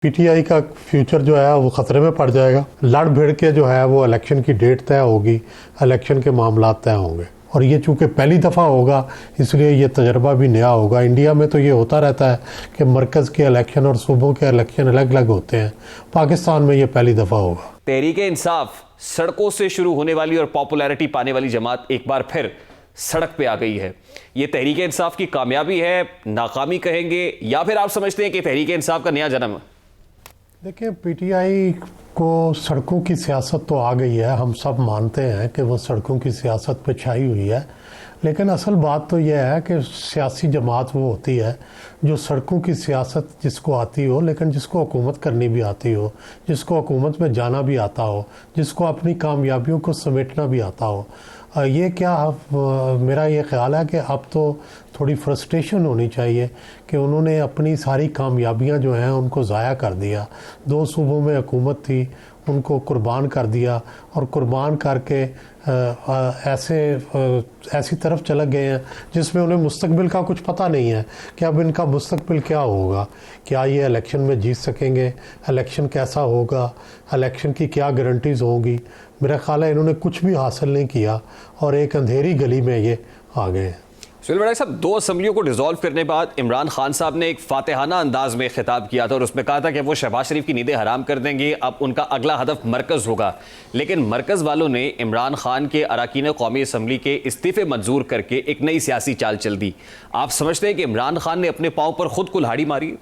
PTI का future जो है वो ख़तरे में पड़ जाएगा। लड़ भिड़ के जो है वो इलेक्शन की डेट तय होगी, इलेक्शन के मामला तय होंगे और ये चूँकि पहली दफ़ा होगा इसलिए ये तजर्बा भी नया होगा। इंडिया में तो ये होता रहता है कि मरकज़ के इलेक्शन और सूबों के इलेक्शन अलग अलग होते हैं, पाकिस्तान में ये पहली दफ़ा होगा। तहरीक-ए-इंसाफ सड़कों से शुरू होने वाली और पॉपुलैरिटी पाने वाली जमात एक बार फिर सड़क पे आ गई है। ये तहरीक-ए-इंसाफ की कामयाबी है, नाकामी कहेंगे, या फिर आप समझते हैं कि तहरीक-ए-इंसाफ का नया जन्म? देखिए, पीटीआई को सड़कों की सियासत तो आ गई है, हम सब मानते हैं कि वो सड़कों की सियासत पे छाई हुई है, लेकिन असल बात तो यह है कि सियासी जमात वो होती है जो सड़कों की सियासत जिसको आती हो, लेकिन जिसको हुकूमत करनी भी आती हो, जिसको हुकूमत में जाना भी आता हो, जिसको अपनी कामयाबियों को समेटना भी आता हो। ये क्या मेरा ये ख्याल है कि अब तो थोड़ी फ्रस्ट्रेशन होनी चाहिए कि उन्होंने अपनी सारी कामयाबियां जो हैं उनको ज़ाया कर दिया। 2 सूबों में हुकूमत थी, उनको कुर्बान कर दिया और कुर्बान करके ऐसी तरफ चले गए हैं जिसमें उन्हें मुस्तकबिल का कुछ पता नहीं है कि अब इनका मुस्तकबिल क्या होगा, क्या ये इलेक्शन में जीत सकेंगे, इलेक्शन कैसा होगा, इलेक्शन की क्या गारंटीज़ होंगी। मेरा ख्याल है इन्होंने कुछ भी हासिल नहीं किया और एक अंधेरी गली में ये आ गए हैं। सुहेल बड़ाई साहब, 2 असम्बलियों को डिसॉल्व करने के बाद इमरान खान साहब ने एक फातिहाना अंदाज में खिताब किया था और उसमें कहा था कि वो शहबाज शरीफ की नींदें हराम कर देंगे, अब उनका अगला हदफ मरकज़ होगा। लेकिन मरकज़ वालों ने इमरान खान के अरकान कौमी असम्बली के इस्तीफ़े मंजूर करके एक नई सियासी चाल चल दी। आप समझते हैं कि इमरान खान ने अपने पाँव पर खुद कुल्हाड़ी मारी?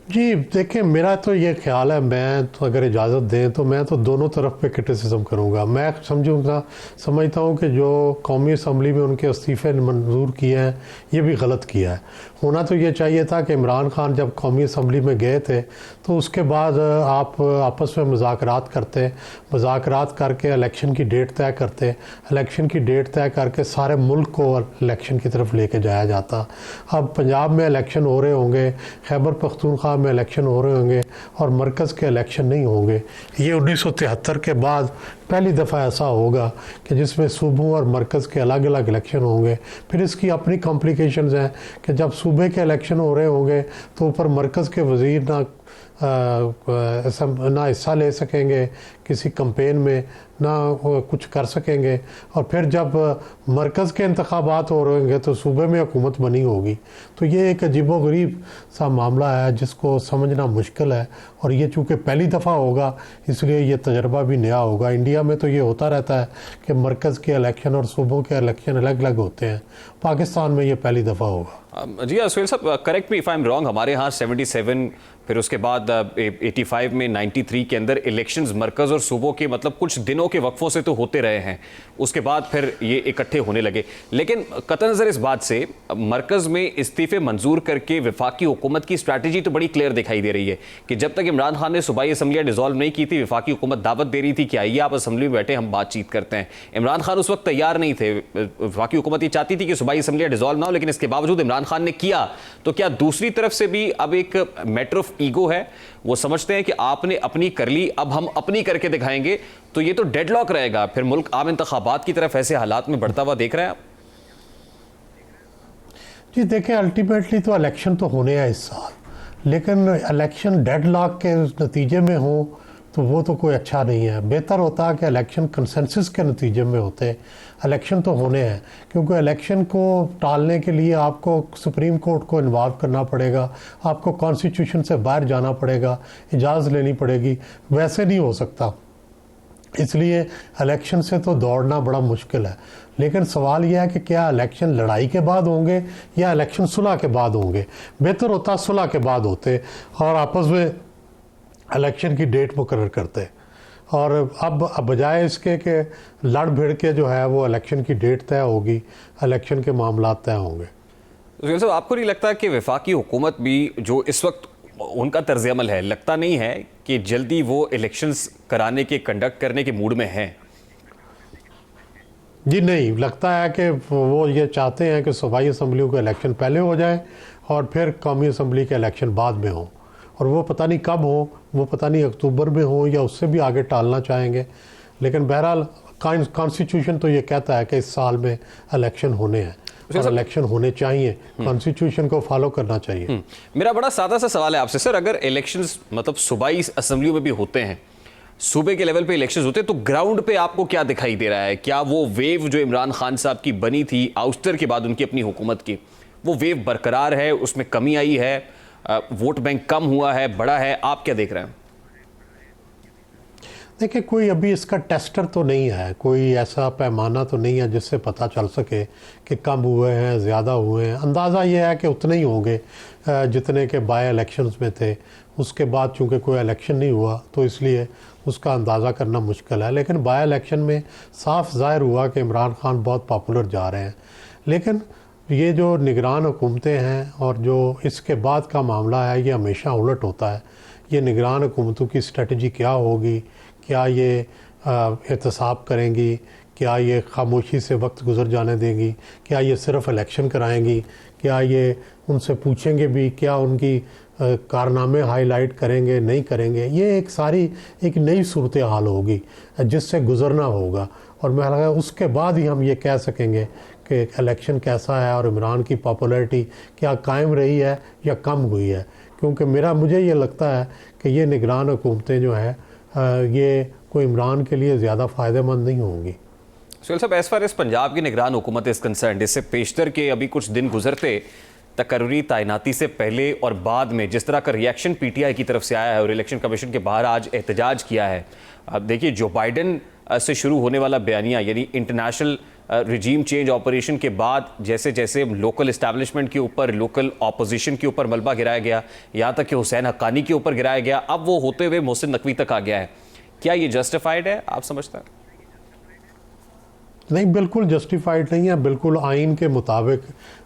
जी देखिए, मेरा तो ये ख्याल है, मैं तो अगर इजाज़त दें तो मैं तो दोनों तरफ पे क्रिटिसिज्म करूँगा। मैं समझता हूँ कि जो कौमी असम्बली में उनके इस्तीफ़े मंजूर किए हैं ये भी गलत किया है। होना तो ये चाहिए था कि इमरान खान जब कौमी असम्बली में गए थे तो उसके बाद आप आपस में मुज़ाकरात करते, मुज़ाकरात करके इलेक्शन की डेट तय करते, इलेक्शन की डेट तय करके सारे मुल्क को इलेक्शन की तरफ लेके जाया जाता। अब पंजाब में इलेक्शन हो रहे होंगे, खैबर पख्तूनख्वा में इलेक्शन हो रहे होंगे और मरकज़ के इलेक्शन नहीं होंगे। ये 1973 के बाद पहली दफ़ा ऐसा होगा कि जिसमें सूबों और मरकज़ के अलग अलग इलेक्शन होंगे। फिर इसकी अपनी कॉम्प्लिकेशंस हैं कि जब सूबे के इलेक्शन हो रहे होंगे तो ऊपर मरकज़ के वज़ीर ना हिस्सा ले सकेंगे किसी कैंपेन में, ना कुछ कर सकेंगे, और फिर जब मरकज़ के इंतखाबात हो रहे होंगे तो सूबे में हुकूमत बनी होगी। तो ये एक अजीबोगरीब सा मामला है जिसको समझना मुश्किल है और ये चूँकि पहली दफ़ा होगा इसलिए ये तजर्बा भी नया होगा। इंडिया में तो ये होता रहता है कि मरकज़ के इलेक्शन और सूबों के इलेक्शन अलग अलग होते हैं, पाकिस्तान में ये पहली दफ़ा होगा। जी सुहेल साहब, correct me if I am wrong, हमारे यहाँ 77 फिर उसके बाद 85 में 93 के अंदर इलेक्शंस मरकज़ और सूबों के मतलब कुछ दिनों के वक्फों से तो होते रहे हैं, उसके बाद फिर ये इकट्ठे होने लगे। लेकिन कतई नज़र इस बात से मरकज़ में इस्तीफ़े मंजूर करके वफाकी हुकूमत की स्ट्रैटेजी तो बड़ी क्लियर दिखाई दे रही है कि जब तक इमरान खान ने सूबाई असम्बलियाँ डिसॉल्व नहीं की थी, वफाकी हुकूमत दावत दे रही थी कि आइए आप असम्बली में बैठे हम बातचीत करते हैं। इमरान खान उस वक्त तैयार नहीं थे, वफाकी हुकूमत ये चाहती थी कि सूबाई असम्बलियाँ डिसॉल्व ना हो, लेकिन इसके बावजूद इमरान खान ने किया। तो क्या दूसरी तरफ से भी अब एक मैटर ऑफ ईगो है, वो समझते हैं कि आपने अपनी कर ली, अब हम अपनी करके दिखाएंगे, तो ये तो डेडलॉक रहेगा, फिर मुल्क आम इंतखाबात की तरफ ऐसे हालात में बढ़ता हुआ देख रहे हैं आप? जी देखिए, अल्टीमेटली तो इलेक्शन तो होने हैं इस साल, लेकिन इलेक्शन डेडलॉक के नतीजे में हो तो वो तो कोई अच्छा नहीं है। बेहतर होता है कि इलेक्शन कंसेंसस के नतीजे में होते। इलेक्शन तो होने हैं क्योंकि इलेक्शन को टालने के लिए आपको सुप्रीम कोर्ट को इन्वॉल्व करना पड़ेगा, आपको कॉन्स्टिट्यूशन से बाहर जाना पड़ेगा, इजाज़त लेनी पड़ेगी, वैसे नहीं हो सकता। इसलिए इलेक्शन से तो दौड़ना बड़ा मुश्किल है। लेकिन सवाल यह है कि क्या इलेक्शन लड़ाई के बाद होंगे या इलेक्शन सुलह के बाद होंगे। बेहतर होता सुलह के बाद होते और आपस में इलेक्शन की डेट मुकर्रर करते, और अब बजाय इसके कि लड़ भिड़ के जो है वो इलेक्शन की डेट तय होगी, इलेक्शन के मामला तय होंगे। सुहेल साहब, आपको नहीं लगता कि वफाकी हुकूमत भी जो इस वक्त उनका तर्ज अमल है, लगता नहीं है कि जल्दी वो इलेक्शंस कराने के, कंडक्ट करने के मूड में हैं? जी नहीं, लगता है कि वो ये चाहते हैं कि सूबाई असम्बलियों के इलेक्शन पहले हो जाए और फिर कौमी असम्बली के इलेक्शन बाद में हो, और वो पता नहीं कब हो, वो पता नहीं अक्टूबर में हो या उससे भी आगे टालना चाहेंगे। लेकिन बहरहाल कॉन्स्टिट्यूशन तो ये कहता है कि इस साल में इलेक्शन होने हैं। और इलेक्शन होने चाहिए, कॉन्स्टिट्यूशन को फॉलो करना चाहिए। मेरा बड़ा सादा सा सवाल है आपसे सर, अगर इलेक्शंस मतलब सूबाई असेंबलियों में भी होते हैं, सूबे के लेवल पे इलेक्शंस होते हैं, तो ग्राउंड पे आपको क्या दिखाई दे रहा है? क्या वो वेव जो इमरान खान साहब की बनी थी आउस्टर के बाद उनकी अपनी हुकूमत की, वो वेव बरकरार है, उसमें कमी आई है, वोट बैंक कम हुआ है, बड़ा है? आप क्या देख रहे हैं? देखिए, कोई अभी इसका टेस्टर तो नहीं है, कोई ऐसा पैमाना तो नहीं है जिससे पता चल सके कि कम हुए हैं, ज़्यादा हुए हैं। अंदाज़ा ये है कि उतने ही होंगे जितने के बाय इलेक्शंस में थे। उसके बाद चूँकि कोई इलेक्शन नहीं हुआ तो इसलिए उसका अंदाज़ा करना मुश्किल है। लेकिन बाय इलेक्शन में साफ ज़ाहिर हुआ कि इमरान खान बहुत पॉपुलर जा रहे हैं। लेकिन ये जो निगरान हुकूमतें हैं और जो इसके बाद का मामला है, ये हमेशा उलट होता है। ये निगरान हुकूमतों की स्ट्रेटजी क्या होगी? क्या ये एहतसाब करेंगी? क्या ये खामोशी से वक्त गुजर जाने देंगी? क्या ये सिर्फ इलेक्शन कराएंगी? क्या ये उनसे पूछेंगे भी? क्या उनकी कारनामे हाईलाइट करेंगे, नहीं करेंगे? ये एक नई सूरत हाल होगी जिससे गुजरना होगा। और मैं लगा उसके बाद ही हम ये कह सकेंगे कि इलेक्शन कैसा है और इमरान की पॉपुलैरिटी क्या कायम रही है या कम हुई है। क्योंकि मुझे ये लगता है कि ये निगरान हुकूमतें जो हैं ये कोई इमरान के लिए ज़्यादा फ़ायदेमंद नहीं होंगी। सुहेल साहब, एज फार एज पंजाब की निगरान हुकूमत इस कंसर्न, इससे पेशतर के अभी कुछ दिन गुजरते तकर्री तैनाती से पहले और बाद में जिस तरह का रिएक्शन पीटीआई की तरफ से आया है और इलेक्शन कमीशन के बाहर आज एहतजाज किया है, अब देखिए जो बाइडन से शुरू होने वाला बयानिया यानी इंटरनेशनल रिजीम चेंज ऑपरेशन के बाद जैसे जैसे लोकल इस्टेब्लिशमेंट के ऊपर, लोकल ऑपोजिशन के ऊपर मलबा गिराया गया, यहाँ तक कि हुसैन हक्कानी के ऊपर गिराया गया, अब वो होते हुए मोहसिन नकवी तक आ गया है। क्या ये जस्टिफाइड है, आप समझते हैं? नहीं, बिल्कुल जस्टिफाइड नहीं है। बिल्कुल आइन के मुताबिक,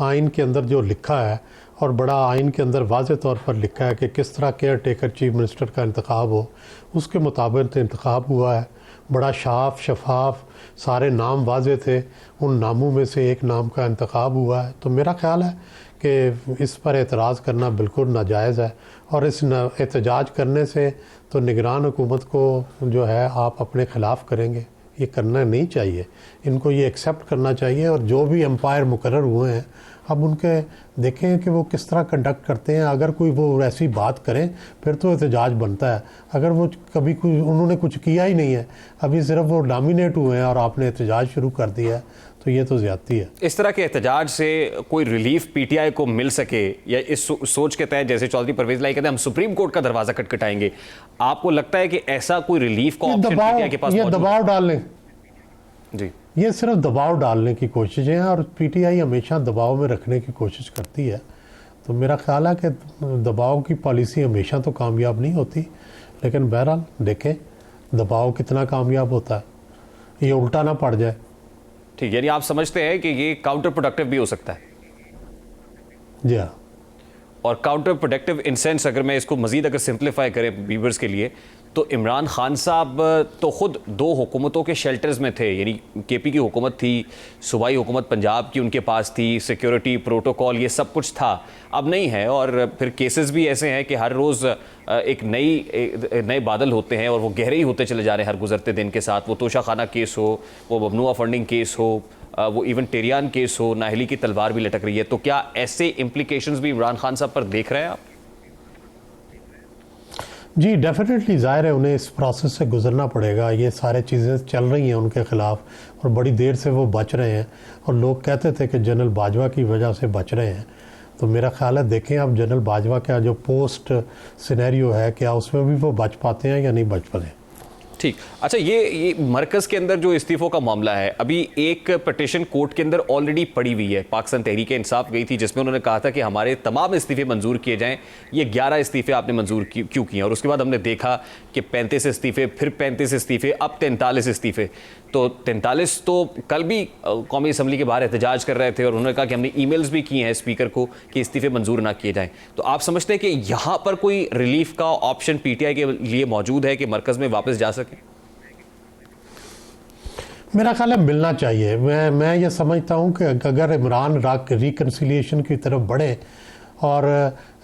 आइन के अंदर जो लिखा है और बड़ा आइन के अंदर वाज़े तौर पर लिखा है कि किस तरह केयर टेकर चीफ मिनिस्टर का इंतखाब हो, उसके मुताबिक इंतखाब हुआ है। बड़ा शफाफ सारे नाम वाज़े थे, उन नामों में से एक नाम का इंतखाब हुआ है। तो मेरा ख़्याल है कि इस पर एतराज़ करना बिल्कुल नाजायज़ है। और इस एहतजाज करने से तो निगरान हुकूमत को जो है आप अपने ख़िलाफ़ करेंगे, ये करना नहीं चाहिए। इनको ये एक्सेप्ट करना चाहिए और जो भी एम्पायर मुकर्रर हुए हैं अब उनके देखें कि वो किस तरह कंडक्ट करते हैं। अगर कोई वो ऐसी बात करें फिर तो एहतजाज बनता है। अगर वो कभी उन्होंने कुछ किया ही नहीं है, अभी सिर्फ वो डोमिनेट हुए हैं और आपने एहतजाज शुरू कर दिया है, तो ये तो ज़्यादती है। इस तरह के एहतजाज से कोई रिलीफ पीटीआई को मिल सके या इस सोच के तहत जैसे चौधरी परवेज लाई कहते हैं हम सुप्रीम कोर्ट का दरवाजा खटखटाएंगे, आपको लगता है कि ऐसा कोई रिलीफ का ऑप्शन पीटीआई के पास मौजूद है? दबाव डालने जी, ये सिर्फ दबाव डालने की कोशिश है और पीटीआई हमेशा दबाव में रखने की कोशिश करती है। तो मेरा ख्याल है कि दबाव की पॉलिसी हमेशा तो कामयाब नहीं होती, लेकिन बहरहाल देखें दबाव कितना कामयाब होता है, ये उल्टा ना पड़ जाए। ठीक, यानी आप समझते हैं कि ये काउंटर प्रोडक्टिव भी हो सकता है? जी हाँ। और काउंटर प्रोडक्टिव इन सेंस अगर मैं इसको मजीद अगर सिंप्लीफाई करें व्यूअर्स के लिए, तो इमरान खान साहब तो खुद दो हुकूमतों के शेल्टर्स में थे, यानी केपी की हुकूमत थी, सूबाई हुकूमत पंजाब की उनके पास थी, सिक्योरिटी प्रोटोकॉल ये सब कुछ था, अब नहीं है। और फिर केसेस भी ऐसे हैं कि हर रोज़ एक नए बादल होते हैं और वो गहरे ही होते चले जा रहे हैं हर गुजरते दिन के साथ। वो तोशा खाना केस हो, वो ममनुआ फंडिंग केस हो, वो इवन टेरियान केस हो, नाहली की तलवार भी लटक रही है। तो क्या ऐसे इम्प्लीकेशंस भी इमरान खान साहब पर देख रहे हैं आप? जी डेफिनेटली, ज़ाहिर है उन्हें इस प्रोसेस से गुजरना पड़ेगा। ये सारे चीज़ें चल रही हैं उनके ख़िलाफ़ और बड़ी देर से वो बच रहे हैं। और लोग कहते थे कि जनरल बाजवा की वजह से बच रहे हैं, तो मेरा ख्याल है देखें अब जनरल बाजवा का जो पोस्ट सिनेरियो है, क्या उसमें भी वो बच पाते हैं या नहीं बच पाते। ठीक, अच्छा ये मरकज़ के अंदर जो इस्तीफ़ों का मामला है, अभी एक पिटीशन कोर्ट के अंदर ऑलरेडी पड़ी हुई है। पाकिस्तान तहरीक इंसाफ गई थी जिसमें उन्होंने कहा था कि हमारे तमाम इस्तीफ़े मंजूर किए जाएं। ये 11 इस्तीफ़े आपने मंजूर क्यों किए? और उसके बाद हमने देखा कि 35 इस्तीफ़े, फिर 35 इस्तीफ़े, अब 43 इस्तीफ़े। तो 43 तो कल भी कौमी असम्बली के बाहर एहतजाज कर रहे थे और उन्होंने कहा कि हमने ईमेल्स भी किए हैं स्पीकर को कि इस्तीफ़े मंजूर ना किए जाएं। तो आप समझते हैं कि यहाँ पर कोई रिलीफ का ऑप्शन पीटीआई के लिए मौजूद है कि मरकज़ में वापस जा सके? मेरा ख्याल है मिलना चाहिए। मैं ये समझता हूँ कि अगर इमरान रिकन्सिलिएशन की तरफ बढ़े और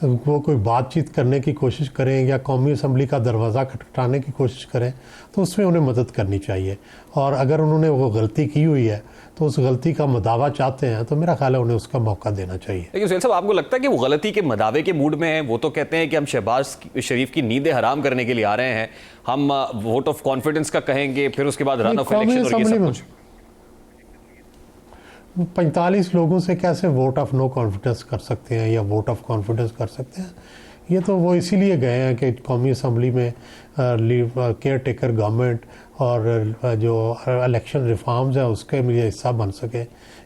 वो कोई बातचीत करने की कोशिश करें या कौमी असम्बली का दरवाज़ा खटखटाने की कोशिश करें तो उसमें उन्हें मदद करनी चाहिए। और अगर उन्होंने वो गलती की हुई है तो उस गलती का मदावा चाहते हैं तो मेरा ख्याल है उन्हें उसका मौका देना चाहिए। लेकिन सुहेल साहब, आपको लगता है कि वो गलती के मदावे के मूड में है? वो तो कहते हैं कि हम शहबाज शरीफ की नींदें हराम करने के लिए आ रहे हैं, हम वोट ऑफ कॉन्फिडेंस का कहेंगे, फिर उसके बाद रन ऑफ इलेक्शन और ये सब कुछ। 45 लोगों से कैसे वोट ऑफ नो कॉन्फिडेंस कर सकते हैं या वोट ऑफ कॉन्फिडेंस कर सकते हैं? ये तो वो इसीलिए गए हैं कि कौमी असम्बली में केयर टेकर गवर्नमेंट और जो इलेक्शन रिफॉर्म्स हैं उसके लिए हिस्सा बन सके।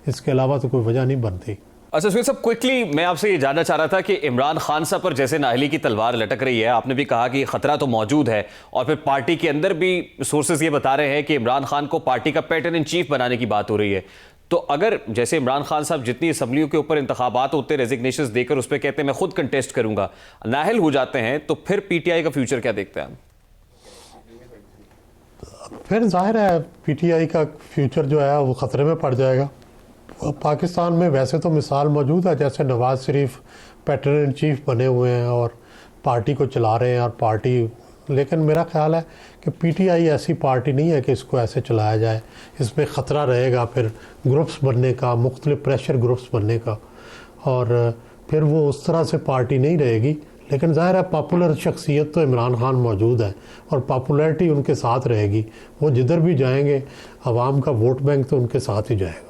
इसके अलावा तो कोई वजह नहीं बनती। अच्छा सुहेल साहब, क्विकली मैं आपसे ये जानना चाह रहा था कि इमरान खान साहब पर जैसे नाहली की तलवार लटक रही है, आपने भी कहा कि खतरा तो मौजूद है, और फिर पार्टी के अंदर भी सोर्सेज ये बता रहे हैं कि इमरान खान को पार्टी का पैटर्न इन चीफ बनाने की बात हो रही है। तो अगर जैसे इमरान खान साहब जितनी असम्बलियों के ऊपर इंतखाबात होते हैं, रेजिग्नेशंस देकर उस पर कहते हैं मैं खुद कंटेस्ट करूंगा, नाहल हो जाते हैं, तो फिर पीटीआई का फ्यूचर क्या देखते हैं? फिर जाहिर है पीटीआई का फ्यूचर जो है वो ख़तरे में पड़ जाएगा। पाकिस्तान में वैसे तो मिसाल मौजूद है, जैसे Nawaz Sharif pattern in chief बने हुए हैं और पार्टी को चला रहे हैं और पार्टी, लेकिन मेरा ख्याल है कि पीटीआई ऐसी पार्टी नहीं है कि इसको ऐसे चलाया जाए। इसमें ख़तरा रहेगा फिर ग्रुप्स बनने का, मुख्तलिफ प्रेशर ग्रुप्स बनने का, और फिर वो उस तरह से पार्टी नहीं रहेगी। लेकिन ज़ाहिर है पॉपुलर शख्सियत तो इमरान खान मौजूद है और पॉपुलैरिटी उनके साथ रहेगी। वो जिधर भी जाएंगे आवाम का वोट बैंक तो उनके साथ ही जाएगा।